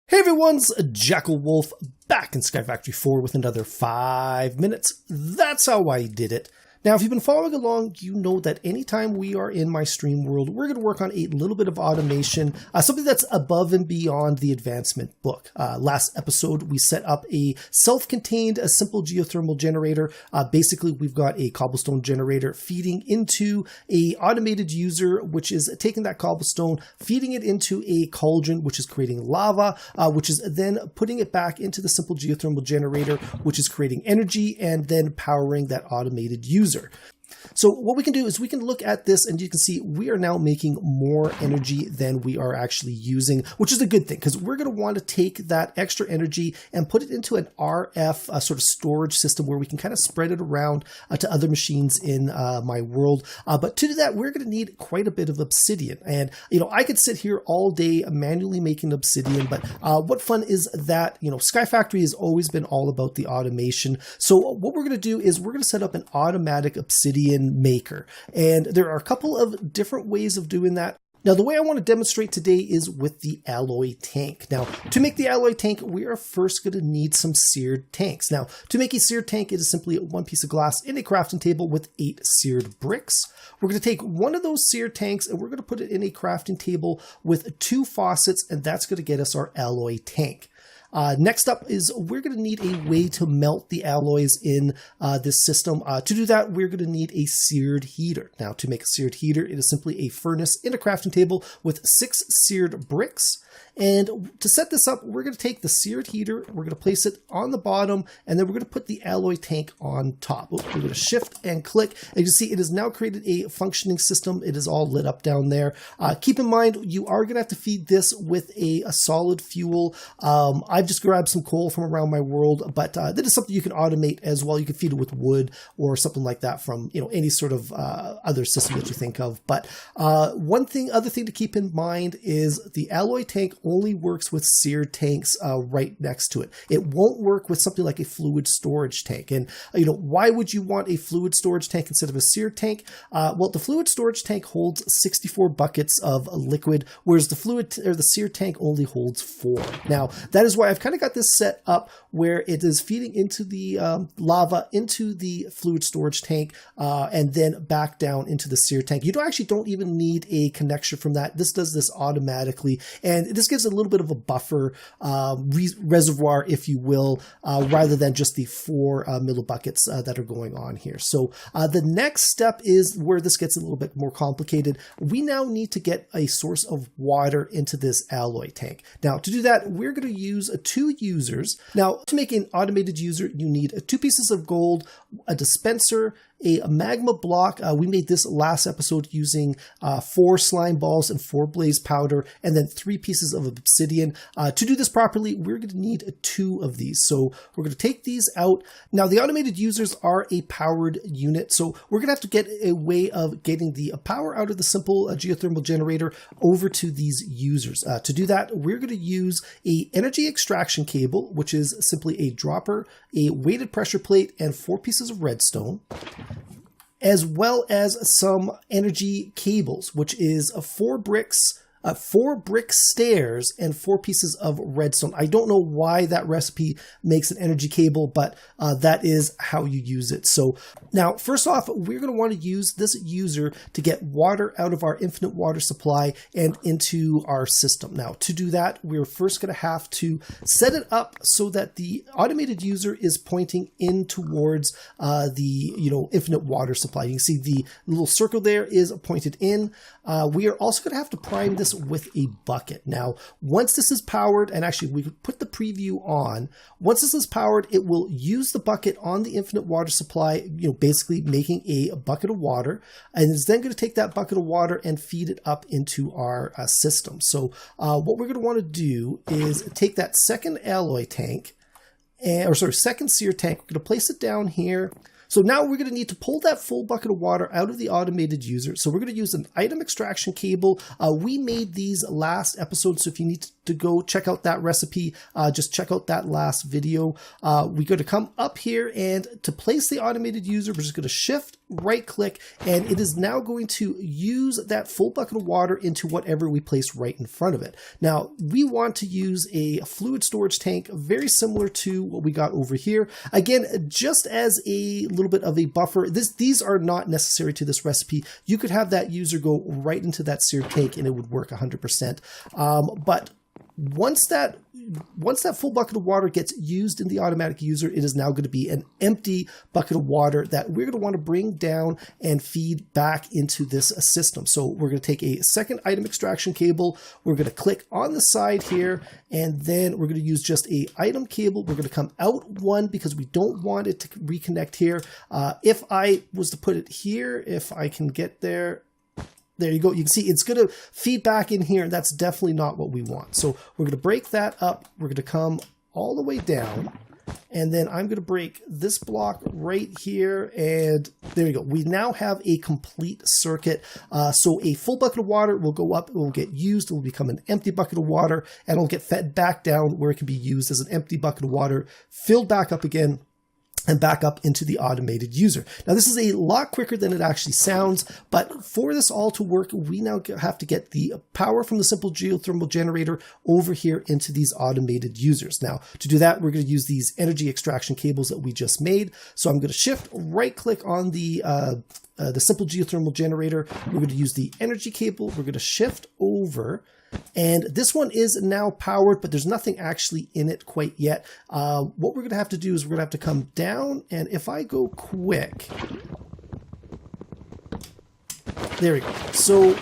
Hey everyone's JackelWolf back in Skyfactory 4 with another 5 minutes. That's how I did it. Now, if you've been following along, you know that anytime we are in my stream world, we're going to work on a little bit of automation, something that's above and beyond the advancement book. Last episode, we set up a self-contained, a simple geothermal generator. Basically, we've got a cobblestone generator feeding into a automated user, which is taking that cobblestone, feeding it into a cauldron, which is creating lava, which is then putting it back into the simple geothermal generator, which is creating energy and then powering that automated user. So what we can do is we can look at this and you can see we are now making more energy than we are actually using, which is a good thing because we're going to want to take that extra energy and put it into an RF sort of storage system where we can kind of spread it around to other machines in my world. But to do that, we're going to need quite a bit of obsidian. And, you know, I could sit here all day manually making obsidian, but what fun is that? You know, Skyfactory has always been all about the automation. So what we're going to do is we're going to set up an automatic obsidian maker. And there are a couple of different ways of doing that. Now, the way I want to demonstrate today is with the alloy tank. Now, to make the alloy tank, we are first going to need some seared tanks. Now, to make a seared tank, it is simply one piece of glass in a crafting table with 8 seared bricks. We're going to take one of those seared tanks and we're going to put it in a crafting table with 2 faucets, and that's going to get us our alloy tank. Next up is we're going to need a way to melt the alloys in this system. To do that, we're going to need a seared heater. Now, to make a seared heater, it is simply a furnace in a crafting table with 6 seared bricks. And to set this up, we're going to take the seared heater, we're going to place it on the bottom, and then we're going to put the alloy tank on top. We're going to shift and click, and you can see it has now created a functioning system. It is all lit up down there. Keep in mind, you are going to have to feed this with a solid fuel. I've just grabbed some coal from around my world, but that is something you can automate as well. You can feed it with wood or something like that from, you know, any sort of other system that you think of. But other thing to keep in mind is the alloy tank only works with seared tanks right next to it. It won't work with something like a fluid storage tank. And, you know, why would you want a fluid storage tank instead of a seared tank? Well, the fluid storage tank holds 64 buckets of liquid, whereas the seared tank only holds 4. Now, that is why I've kind of got this set up where it is feeding into the lava into the fluid storage tank and then back down into the seared tank. You don't even need a connection from that. This does this automatically, and this gives a little bit of a buffer reservoir, if you will, rather than just the 4 millibuckets that are going on here. So the next step is where this gets a little bit more complicated. We now need to get a source of water into this alloy tank. Now, to do that, we're going to use 2 users. Now, to make an automated user, you need 2 pieces of gold, a dispenser, a magma block. We made this last episode using 4 slime balls and 4 blaze powder, and then 3 pieces of obsidian. To do this properly, we're going to need 2 of these. So we're going to take these out. Now, the automated users are a powered unit, so we're going to have to get a way of getting the power out of the simple geothermal generator over to these users. To do that, we're going to use a energy extraction cable, which is simply a dropper, a weighted pressure plate, and 4 pieces of redstone, as well as some energy cables, which is 4 bricks, 4 brick stairs, and 4 pieces of redstone. I don't know why that recipe makes an energy cable, but that is how you use it. So now, first off, we're going to want to use this user to get water out of our infinite water supply and into our system. Now, to do that, we're first going to have to set it up so that the automated user is pointing in towards the infinite water supply. You can see the little circle there is pointed in. We are also going to have to prime this with a bucket. Now, once this is powered, and actually we could put the preview on, once this is powered, it will use the bucket on the infinite water supply, basically making a bucket of water, and it's then going to take that bucket of water and feed it up into our system. So what we're going to want to do is take that second alloy tank, second sear tank, we're going to place it down here. So now we're going to need to pull that full bucket of water out of the automated user. So we're going to use an item extraction cable. We made these last episode, so if you need to go check out that recipe, just check out that last video. We're going to come up here, and to place the automated user, we're just going to shift right click, and it is now going to use that full bucket of water into whatever we place right in front of it. Now, we want to use a fluid storage tank very similar to what we got over here. Again, just as a little bit of a buffer, these are not necessary to this recipe. You could have that user go right into that seared tank and it would work 100%. But once that full bucket of water gets used in the automatic user, it is now going to be an empty bucket of water that we're going to want to bring down and feed back into this system. So we're going to take a second item extraction cable. We're going to click on the side here, and then we're going to use just a item cable. We're going to come out one because we don't want it to reconnect here. If I was to put it here, if I can get there, there you go. You can see it's going to feed back in here, and that's definitely not what we want. So we're going to break that up. We're going to come all the way down, and then I'm going to break this block right here, and there you go. We now have a complete circuit. So a full bucket of water will go up, it will get used, it will become an empty bucket of water, and it'll get fed back down where it can be used as an empty bucket of water, filled back up again, and back up into the automated user. Now, this is a lot quicker than it actually sounds, but for this all to work, we now have to get the power from the simple geothermal generator over here into these automated users. Now, to do that, we're going to use these energy extraction cables that we just made. So I'm going to shift right click on the simple geothermal generator. We're going to use the energy cable. We're going to shift over. And this one is now powered, but there's nothing actually in it quite yet. What we're going to have to do is we're going to have to come down, and if I go quick, there we go. So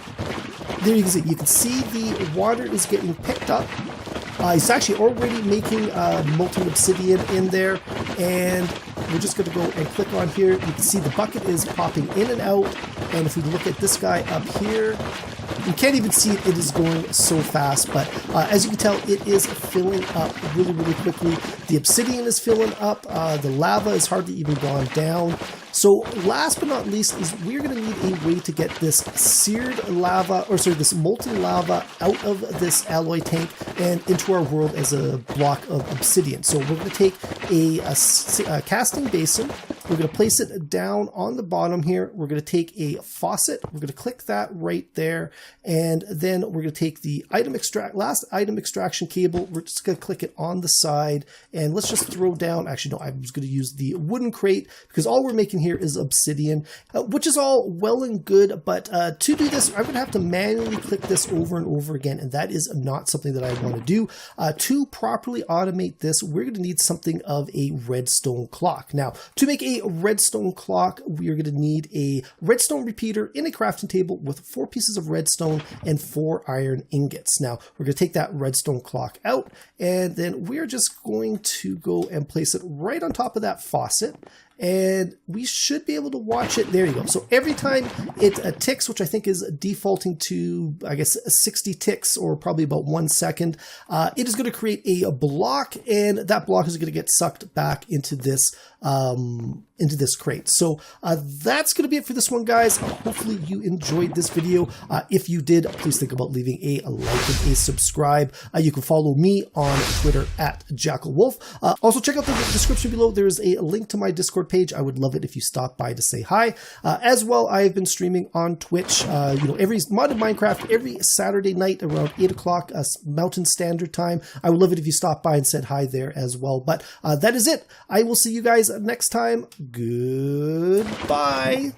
there you can see the water is getting picked up. It's actually already making molten obsidian in there, and we're just going to go and click on here. You can see the bucket is popping in and out, and if we look at this guy up here, you can't even see it. It is going so fast, but as you can tell, it is filling up really, really quickly. The obsidian is filling up. The lava is hardly even gone down. So last but not least is we're going to need a way to get this seared lava, or sorry, this molten lava out of this alloy tank and into our world as a block of obsidian. So we're going to take a casting basin. We're going to place it down on the bottom here. We're going to take a faucet. We're going to click that right there. And then we're going to take the last item extraction cable. We're just going to click it on the side. And let's just throw down, actually, no, I was going to use the wooden crate because all we're making here is obsidian, which is all well and good. But to do this, I'm going to have to manually click this over and over again. And that is not something that I want to do. To properly automate this, we're going to need something of a redstone clock. Now, to make a redstone clock, we are going to need a redstone repeater in a crafting table with 4 pieces of redstone and 4 iron ingots. Now, we're going to take that redstone clock out, and then we're just going to go and place it right on top of that faucet. And we should be able to watch it. There you go. So every time it ticks, which I think is defaulting to, I guess, 60 ticks or probably about 1 second, it is going to create a block, and that block is going to get sucked back into this crate. So that's going to be it for this one, guys. Hopefully you enjoyed this video. If you did, please think about leaving a like and a subscribe. You can follow me on Twitter at JackelWolf. Also, check out the description below. There is a link to my Discord page. I would love it if you stop by to say hi. As well, I have been streaming on Twitch, every modded Minecraft every Saturday night around 8 o'clock Mountain Standard Time. I would love it if you stopped by and said hi there as well. But that is it. I will see you guys next time. Goodbye.